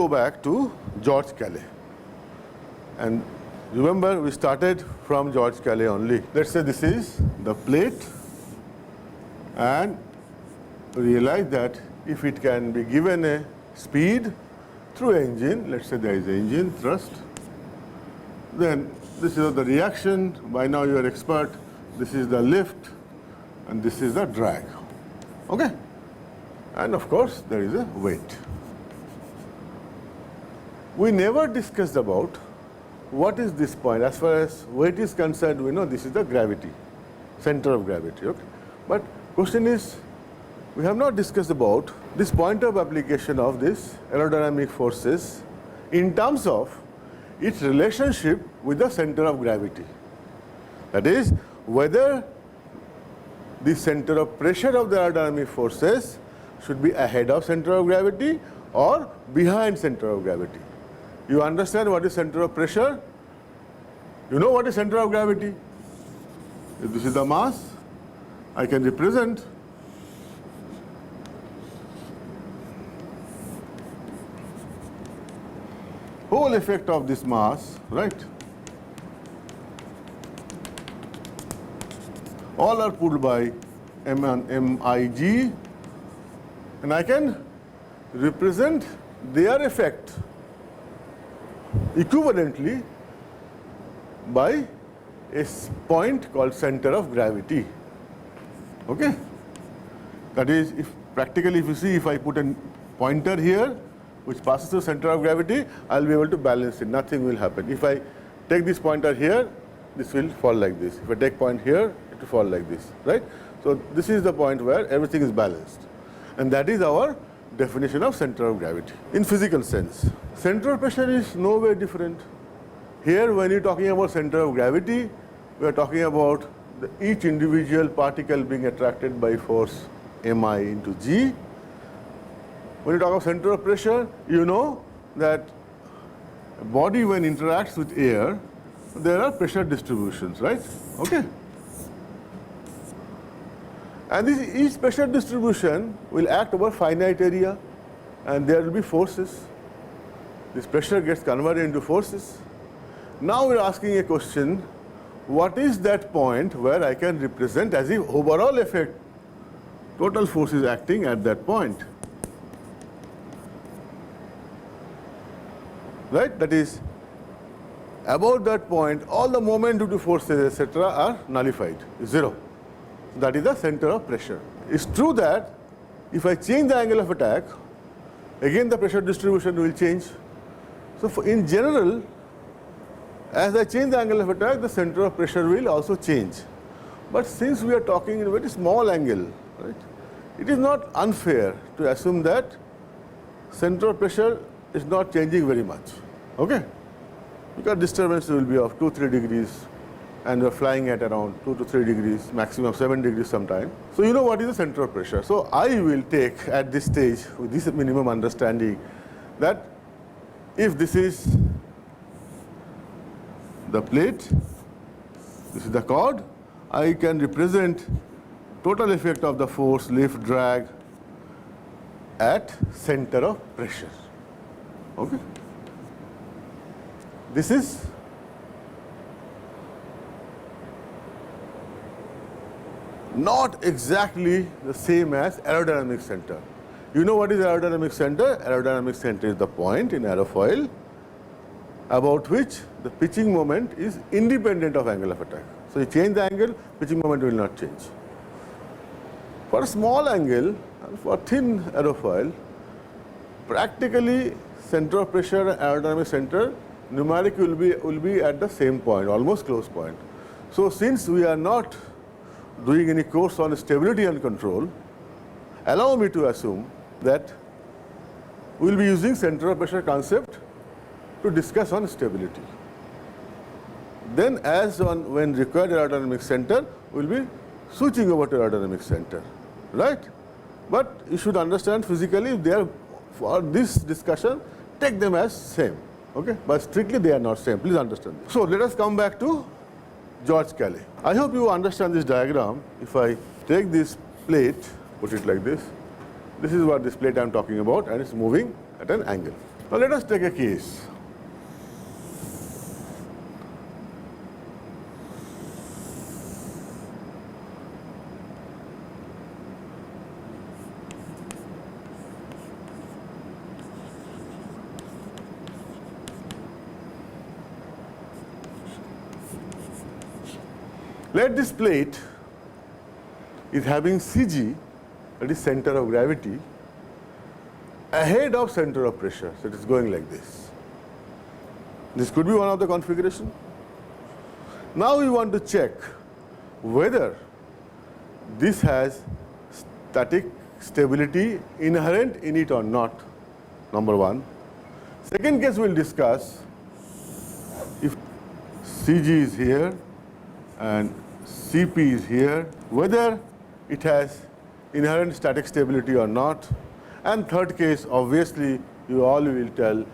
go back to George Calais. And remember, we started from George Calais only. Let's say this is the plate, and realize that if it can be given a speed through engine, let's say there is an engine thrust, then this is the reaction. By now you are expert. This is the lift and this is the drag. Okay? And of course there is a weight. We never discussed about what is this point. As far as weight is concerned, we know this is the gravity, center of gravity. Okay? But question is, we have not discussed about this point of application of this aerodynamic forces in terms of its relationship with the center of gravity. That is, whether the center of pressure of the aerodynamic forces should be ahead of center of gravity or behind center of gravity. You understand what is center of pressure? You know what is center of gravity? If this is the mass, I can represent whole effect of this mass, right? All are pulled by MIG, and I can represent their effect equivalently by a point called center of gravity. Okay? That is, if practically if you see, if I put a pointer here which passes through center of gravity, I will be able to balance it. Nothing will happen. If I take this pointer here, this will fall like this. If I take point here, it will fall like this, right? So this is the point where everything is balanced. And that is our definition of center of gravity in physical sense. Center of pressure is no way different. Here, when you're talking about center of gravity, we are talking about each individual particle being attracted by force mi into g. When you talk about center of pressure, you know that a body when interacts with air, there are pressure distributions, right? Okay. And each pressure distribution will act over finite area, and there will be forces. This pressure gets converted into forces. Now we are asking a question, what is that point where I can represent as if overall effect, total force is acting at that point? Right? That is, about that point, all the moment due to forces, etc., are nullified, zero. That is the center of pressure. It's true that if I change the angle of attack, again the pressure distribution will change. So in general, as I change the angle of attack, the center of pressure will also change. But since we are talking in a very small angle, right, it is not unfair to assume that center of pressure is not changing very much. Okay? Because disturbance will be of 2-3 degrees, and we are flying at around 2 to 3 degrees, maximum 7 degrees sometime. So you know what is the center of pressure. So I will take at this stage, with this minimum understanding, that if this is the plate, this is the cord, I can represent total effect of the force, lift, drag at center of pressure. Okay? This is not exactly the same as aerodynamic center. You know what is aerodynamic center? Aerodynamic center is the point in aerofoil about which the pitching moment is independent of angle of attack. So you change the angle, pitching moment will not change. For a small angle, for thin aerofoil, practically center of pressure and aerodynamic center numeric will be at the same point, almost close point. So since we are not doing any course on stability and control, allow me to assume that we will be using center of pressure concept to discuss on stability. Then as on when required aerodynamic center, we will be switching over to aerodynamic center, right? But you should understand physically they are, for this discussion, take them as same, okay? But strictly they are not same, please understand this. So let us come back to George Calais. I hope you understand this diagram. If I take this plate, put it like this is what this plate I am talking about, and it's moving at an angle. Now let us take a case. Let this plate is having CG, that is center of gravity, ahead of center of pressure. So it is going like this. This could be one of the configuration. Now we want to check whether this has static stability inherent in it or not, number one. Second case we will discuss, if CG is here and CP is here, whether it has inherent static stability or not. And third case, obviously, you all will tell,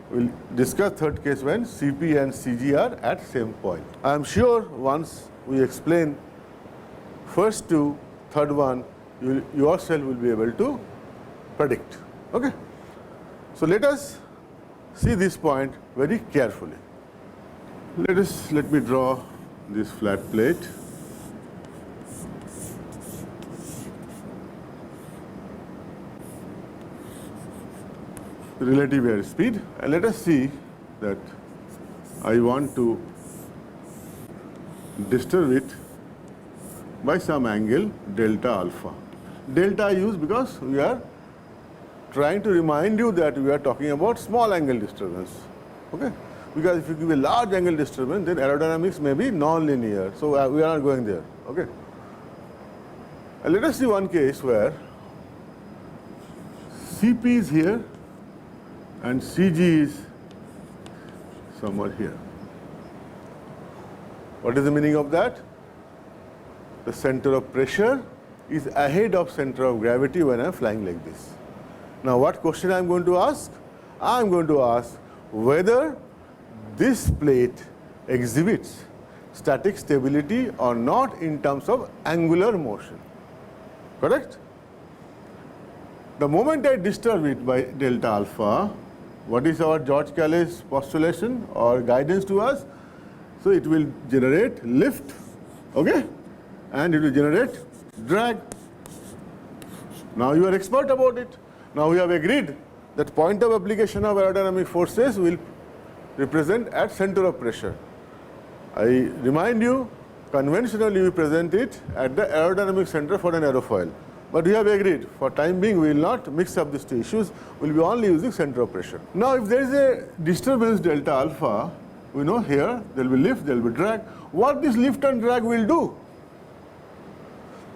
we'll discuss third case when CP and CG are at same point. I am sure once we explain first two, third one, you yourself will be able to predict. Okay? So let us see this point very carefully. Let me draw this flat plate. Relative airspeed, and let us see that I want to disturb it by some angle delta alpha. Delta I use because we are trying to remind you that we are talking about small angle disturbance. Okay? Because if you give a large angle disturbance, then aerodynamics may be non-linear. So we are not going there. Okay? And let us see one case where CP is here and CG is somewhere here. What is the meaning of that? The center of pressure is ahead of center of gravity when I am flying like this. Now what question I am going to ask? I am going to ask whether this plate exhibits static stability or not in terms of angular motion. Correct? The moment I disturb it by delta alpha, what is our George Calais postulation or guidance to us? So it will generate lift, okay? And it will generate drag. Now you are expert about it. Now we have agreed that point of application of aerodynamic forces will represent at center of pressure. I remind you, conventionally we present it at the aerodynamic center for an aerofoil. But we have agreed, for time being we will not mix up these two issues, we will be only using center of pressure. Now if there is a disturbance delta alpha, we know here there will be lift, there will be drag. What this lift and drag will do?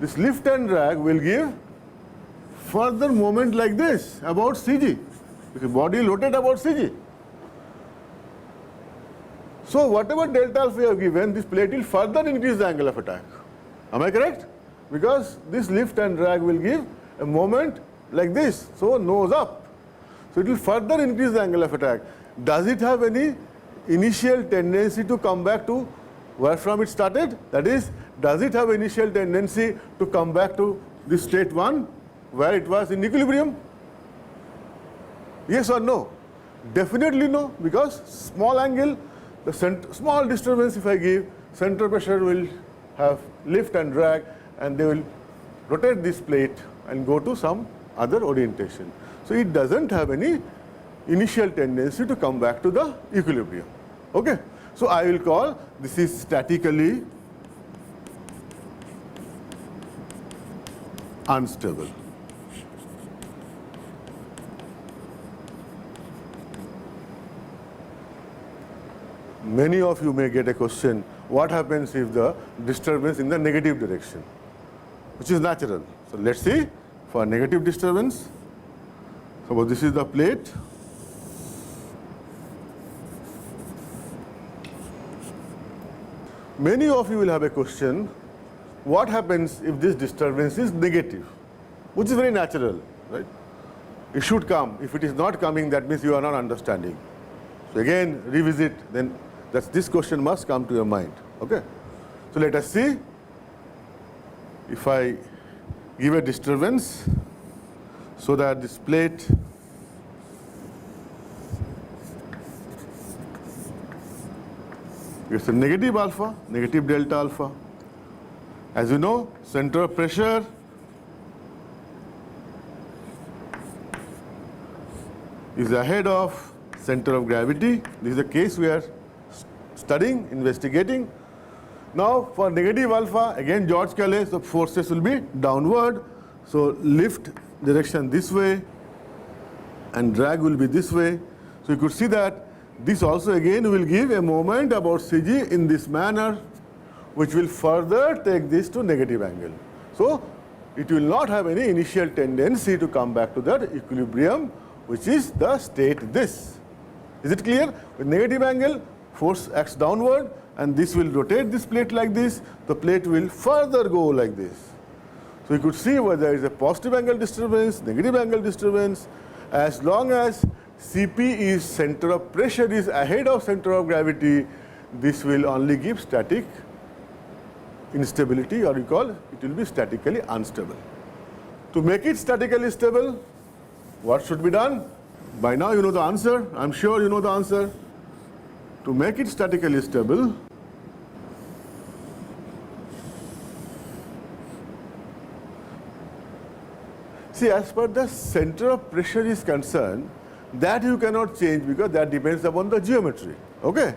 This lift and drag will give further moment like this about CG. Because body will rotate about CG. So whatever delta alpha you have given, this plate will further increase the angle of attack. Am I correct? Because this lift and drag will give a moment like this, so nose up. So it will further increase the angle of attack. Does it have any initial tendency to come back to where from it started? That is, does it have initial tendency to come back to this state 1 where it was in equilibrium? Yes or no? Definitely no, because small angle, the small disturbance if I give, center pressure will have lift and drag, and they will rotate this plate and go to some other orientation. So it doesn't have any initial tendency to come back to the equilibrium. Okay? So I will call this is statically unstable. Many of you may get a question, what happens if the disturbance in the negative direction? Which is natural. So let's see, for negative disturbance, suppose this is the plate. Many of you will have a question, what happens if this disturbance is negative? Which is very natural, right? It should come. If it is not coming, that means you are not understanding. So again, revisit, then this question must come to your mind. Okay? So let us see. If I give a disturbance so that this plate It's a negative alpha, negative delta alpha. As you know, center of pressure is ahead of center of gravity. This is the case we are studying, investigating. Now for negative alpha, again George Calais, the forces will be downward. So lift direction this way and drag will be this way. So you could see that this also again will give a moment about CG in this manner, which will further take this to negative angle. So it will not have any initial tendency to come back to that equilibrium, which is the state this. Is it clear? With negative angle, force acts downward, and this will rotate this plate like this. The plate will further go like this. So you could see whether there is a positive angle disturbance, negative angle disturbance. As long as Cp is center of pressure is ahead of center of gravity, this will only give static instability, or you call it will be statically unstable. To make it statically stable, what should be done? By now you know the answer. I'm sure you know the answer. To make it statically stable, see, as far as the center of pressure is concerned, that you cannot change because that depends upon the geometry. Okay?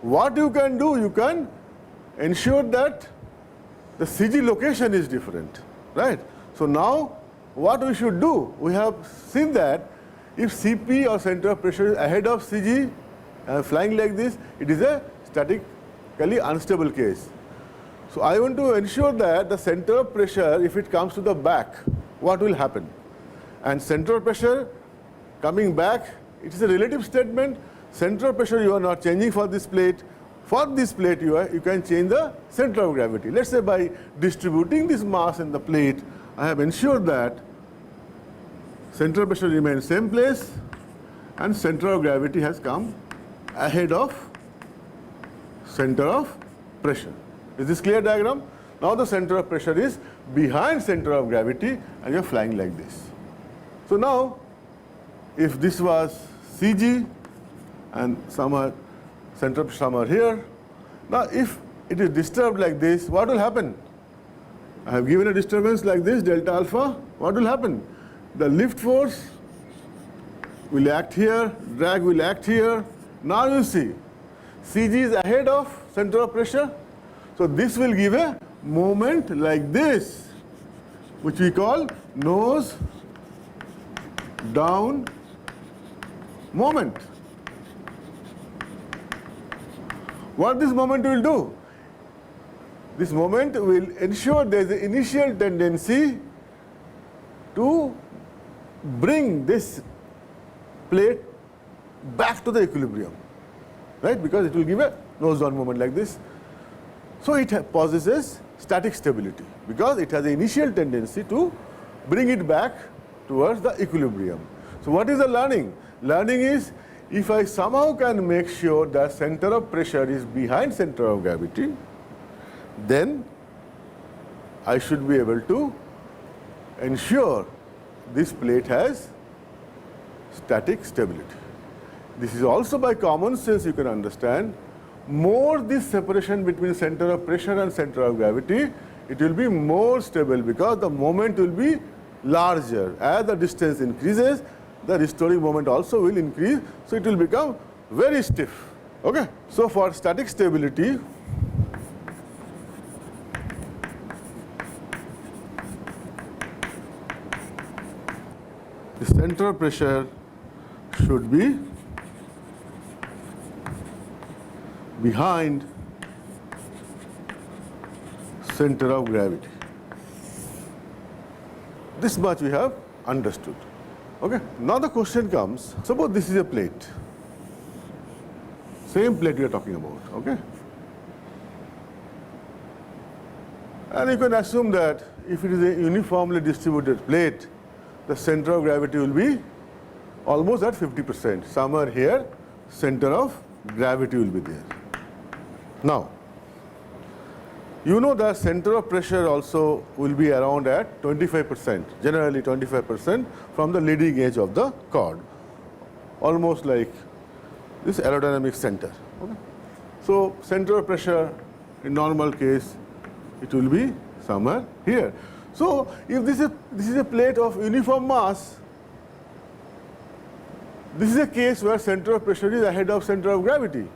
What you can do, you can ensure that the CG location is different, right? So now what we should do, we have seen that if Cp or center of pressure is ahead of CG, flying like this, it is a statically unstable case. So I want to ensure that the center of pressure, if it comes to the back, what will happen? And center of pressure coming back, it is a relative statement. Center of pressure you are not changing for this plate. For this plate you can change the center of gravity. Let's say by distributing this mass in the plate, I have ensured that center of pressure remains same place and center of gravity has come ahead of center of pressure. Is this clear diagram? Now the center of pressure is behind center of gravity and you are flying like this. So now if this was CG and somewhere center of pressure somewhere here, now if it is disturbed like this, what will happen? I have given a disturbance like this, delta alpha. What will happen? The lift force will act here, drag will act here. Now you see, CG is ahead of center of pressure. So this will give a moment like this, which we call nose down moment. What this moment will do? This moment will ensure there is an initial tendency to bring this plate back to the equilibrium, right? Because it will give a nose down moment like this. So it possesses static stability because it has an initial tendency to bring it back towards the equilibrium. So what is the learning? Learning is if I somehow can make sure that center of pressure is behind center of gravity, then I should be able to ensure this plate has static stability. This is also by common sense you can understand. More this separation between center of pressure and center of gravity, it will be more stable because the moment will be larger. As the distance increases, the restoring moment also will increase, so it will become very stiff. Okay? So for static stability, the center of pressure should be behind center of gravity. This much we have understood. Okay. Now the question comes, suppose this is a plate. Same plate we are talking about. Okay. And you can assume that if it is a uniformly distributed plate, the center of gravity will be almost at 50%. Somewhere here, center of gravity will be there. Now, you know that center of pressure also will be around at 25%, generally 25% from the leading edge of the cord, almost like this aerodynamic center. Okay. So center of pressure in normal case, it will be somewhere here. So if this is a plate of uniform mass, this is a case where center of pressure is ahead of center of gravity.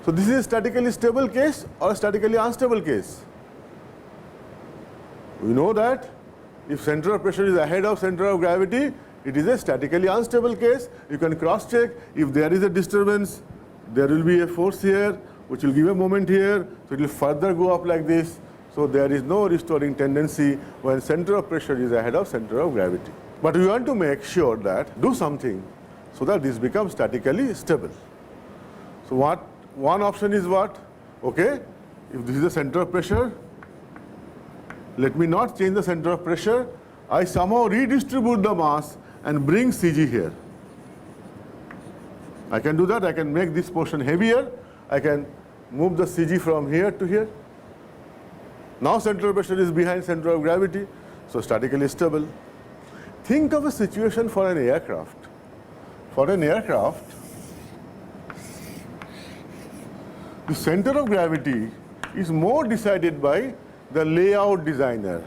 So this is a statically stable case or a statically unstable case. We know that if center of pressure is ahead of center of gravity, it is a statically unstable case. You can cross check. If there is a disturbance, there will be a force here which will give a moment here, so it will further go up like this. So there is no restoring tendency when center of pressure is ahead of center of gravity. But we want to make sure that do something so that this becomes statically stable. So one option is what? Okay, if this is the center of pressure, let me not change the center of pressure. I somehow redistribute the mass and bring CG here. I can do that. I can make this portion heavier. I can move the CG from here to here. Now center of pressure is behind center of gravity, so statically stable. Think of a situation for an aircraft. For an aircraft, the center of gravity is more decided by the layout designer,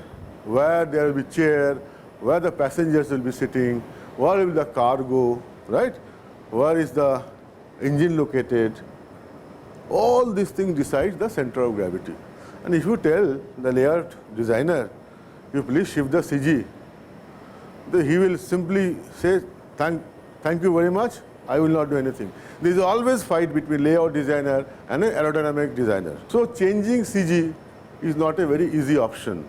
where there will be chair, where the passengers will be sitting, where will the cargo, right? Where is the engine located? All these things decide the center of gravity. And if you tell the layout designer, you please shift the CG, then he will simply say, thank you very much, I will not do anything. There is always fight between layout designer and an aerodynamic designer. So changing CG is not a very easy option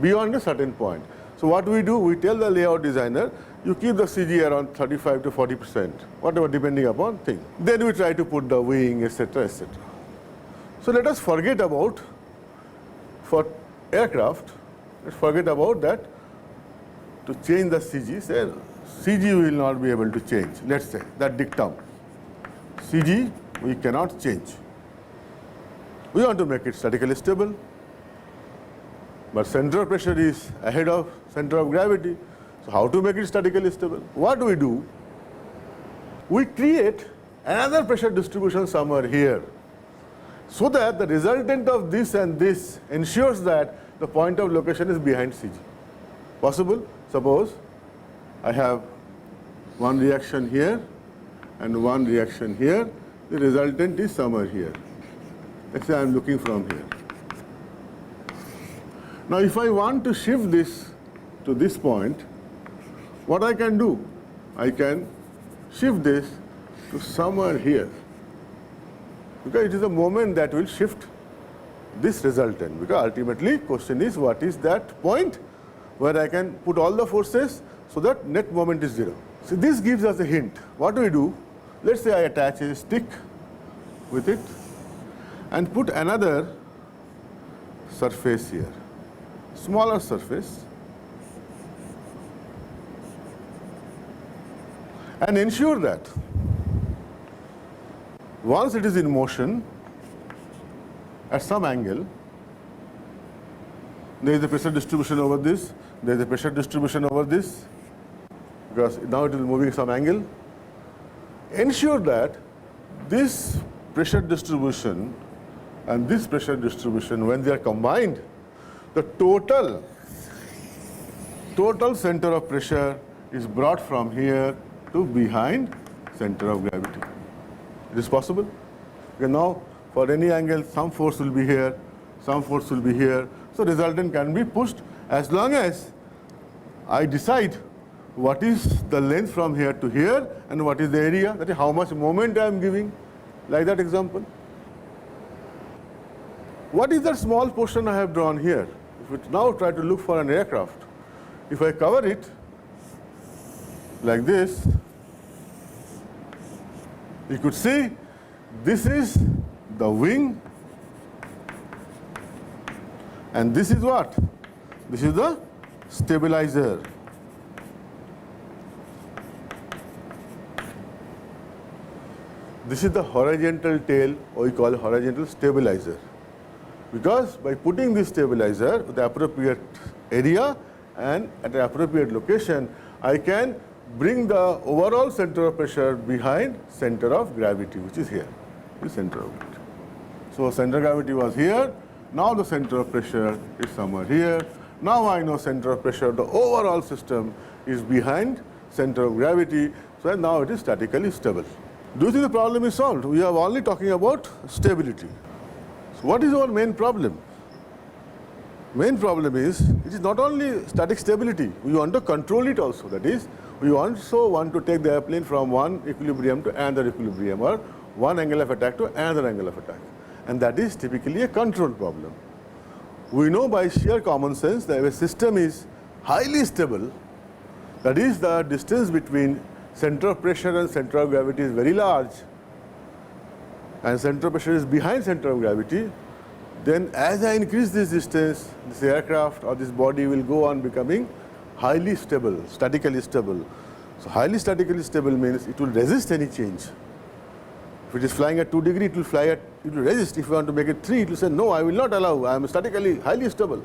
beyond a certain point. So what we do, we tell the layout designer, you keep the CG around 35 to 40%, whatever, depending upon thing. Then we try to put the wing, etc., etc. So let us forget about, for aircraft, let's forget about that. To change the CG, say CG we will not be able to change, let's say, that dictum. CG we cannot change. We want to make it statically stable, but center of pressure is ahead of center of gravity. So how to make it statically stable? What do we do? We create another pressure distribution somewhere here, so that the resultant of this and this ensures that the point of location is behind CG. Possible? Suppose I have one reaction here and one reaction here. The resultant is somewhere here. Let's say I am looking from here. Now if I want to shift this to this point, what I can do? I can shift this to somewhere here, because it is a moment that will shift this resultant, because ultimately question is what is that point where I can put all the forces so that net moment is zero. So this gives us a hint. What do we do? Let's say I attach a stick with it and put another surface here, smaller surface, and ensure that once it is in motion at some angle, there is a pressure distribution over this, there is a pressure distribution over this, because now it is moving some angle. Ensure that this pressure distribution and this pressure distribution, when they are combined, the total center of pressure is brought from here to behind center of gravity. It is possible. Okay, now for any angle, some force will be here, some force will be here. So resultant can be pushed as long as I decide what is the length from here to here and what is the area, that is how much moment I am giving, like that example. What is that small portion I have drawn here? If we now try to look for an aircraft, if I cover it like this, you could see this is the wing, and this is what? This is the stabilizer. This is the horizontal tail, or we call horizontal stabilizer. Because by putting this stabilizer with the appropriate area and at an appropriate location, I can bring the overall center of pressure behind center of gravity, which is here. is center of gravity. So center of gravity was here. Now the center of pressure is somewhere here. Now I know center of pressure of the overall system is behind center of gravity. So now it is statically stable. Do you think the problem is solved? We are only talking about stability. So what is our main problem? Main problem is it is not only static stability. We want to control it also. That is, we also want to take the airplane from one equilibrium to another equilibrium, or one angle of attack to another angle of attack. And that is typically a control problem. We know by sheer common sense that if a system is highly stable, that is, the distance between center of pressure and center of gravity is very large, and center of pressure is behind center of gravity, then as I increase this distance, this aircraft or this body will go on becoming highly stable, statically stable. So highly statically stable means it will resist any change. If it is flying at 2 degrees, it will resist. If you want to make it 3, it will say, no, I will not allow, I am statically highly stable.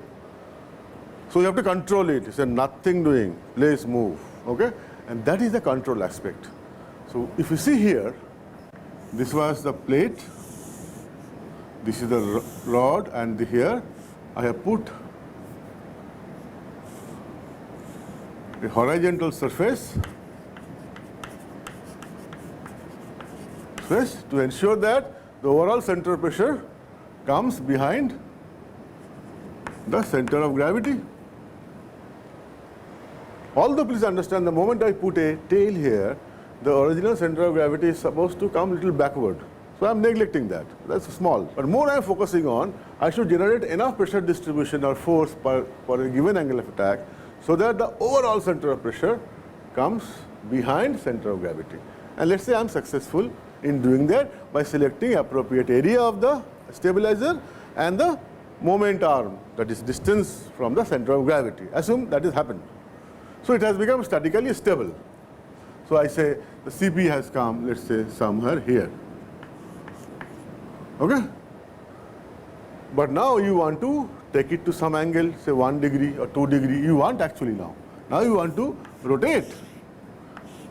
So you have to control it. You say, nothing doing, let's move, okay? And that is the control aspect. So if you see here, this was the plate, this is the rod, and here I have put a horizontal surface to ensure that the overall center of pressure comes behind the center of gravity. Although please understand, the moment I put a tail here, the original center of gravity is supposed to come a little backward. So I am neglecting that. That's small. But more I am focusing on, I should generate enough pressure distribution or force for a given angle of attack so that the overall center of pressure comes behind center of gravity. And let's say I am successful in doing that by selecting appropriate area of the stabilizer and the moment arm, that is distance from the center of gravity. Assume that has happened. So it has become statically stable. So I say the CP has come, let's say, somewhere here. Okay? But now you want to take it to some angle, say 1 degree or 2 degree. You want actually now. Now you want to rotate.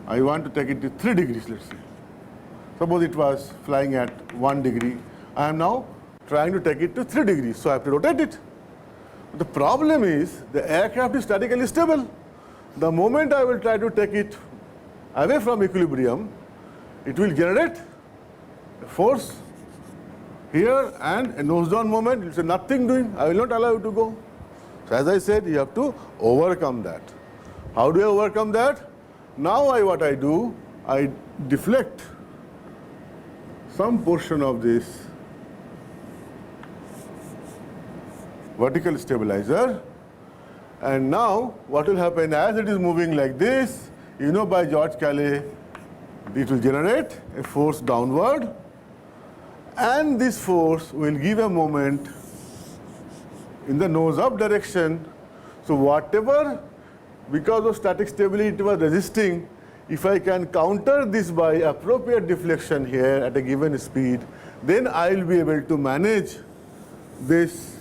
I want to take it to 3 degrees, let's say. Suppose it was flying at 1 degree. I am now trying to take it to 3 degrees. So I have to rotate it. The problem is the aircraft is statically stable. The moment I will try to take it away from equilibrium, it will generate a force here and a nose down moment. It will say nothing doing, I will not allow you to go. So as I said, you have to overcome that. How do I overcome that? Now what I do, I deflect some portion of this vertical stabilizer, and now what will happen as it is moving like this, you know by George Calais, it will generate a force downward, and this force will give a moment in the nose up direction. So whatever, because of static stability it was resisting, if I can counter this by appropriate deflection here at a given speed, then I will be able to manage this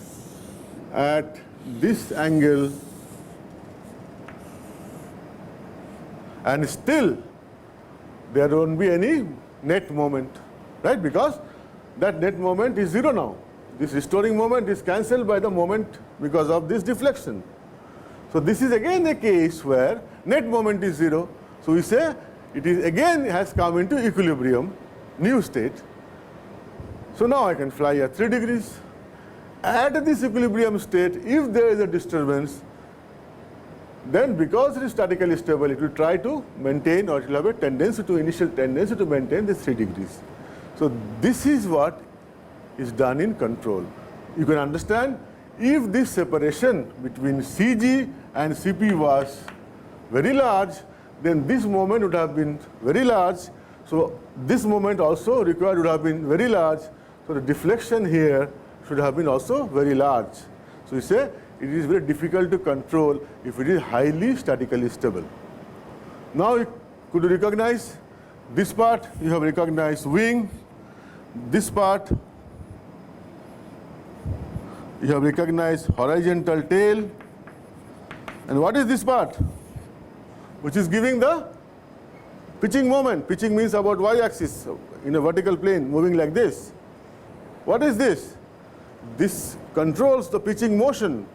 at this angle, and still there won't be any net moment, right? Because that net moment is 0 now. This restoring moment is cancelled by the moment because of this deflection. So this is again a case where net moment is 0. So we say it is again has come into equilibrium, new state. So now I can fly at 3 degrees. At this equilibrium state, if there is a disturbance, then because it is statically stable, it will try to maintain, or it will have a tendency to, initial tendency to maintain this 3 degrees. So this is what is done in control. You can understand, if this separation between CG and CP was very large, then this moment would have been very large. So this moment also required would have been very large. So the deflection here should have been also very large. So you say it is very difficult to control if it is highly statically stable. Now could you recognize this part? You have recognized wing. This part you have recognized horizontal tail. And what is this part? Which is giving the Pitching moment. Pitching means about y-axis in a vertical plane moving like this. What is this? This controls the pitching motion.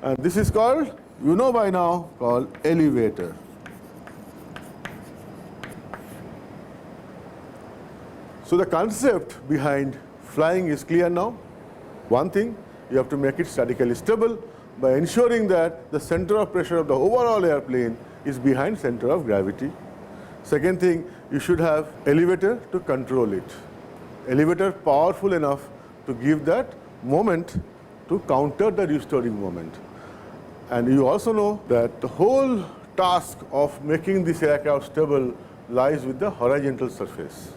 And this is called, you know by now, called elevator. So the concept behind flying is clear now. One thing, you have to make it statically stable by ensuring that the center of pressure of the overall airplane is behind center of gravity. Second thing, you should have elevator to control it. Elevator powerful enough to give that moment to counter the restoring moment. And you also know that the whole task of making this aircraft stable lies with the horizontal surface.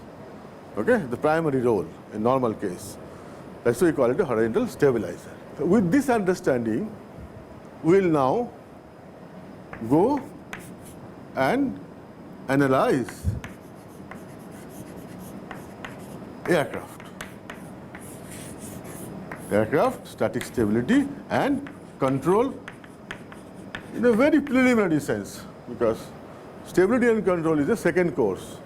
Okay, the primary role in normal case. That's why we call it a horizontal stabilizer. So with this understanding, we will now go and analyze aircraft. Aircraft, static stability and control in a very preliminary sense, because stability and control is the second course.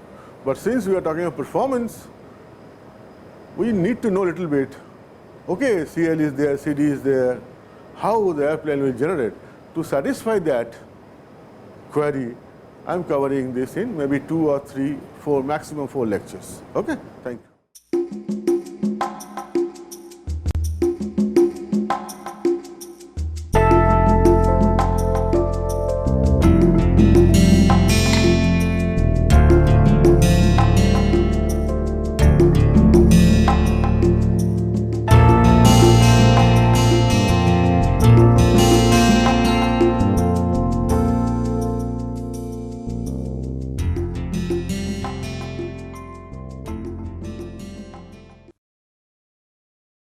But since we are talking about performance, we need to know a little bit, okay, CL is there, CD is there, how the airplane will generate. To satisfy that query, I'm covering this in maybe 2 or 3, 4, maximum 4 lectures. Okay, thank you.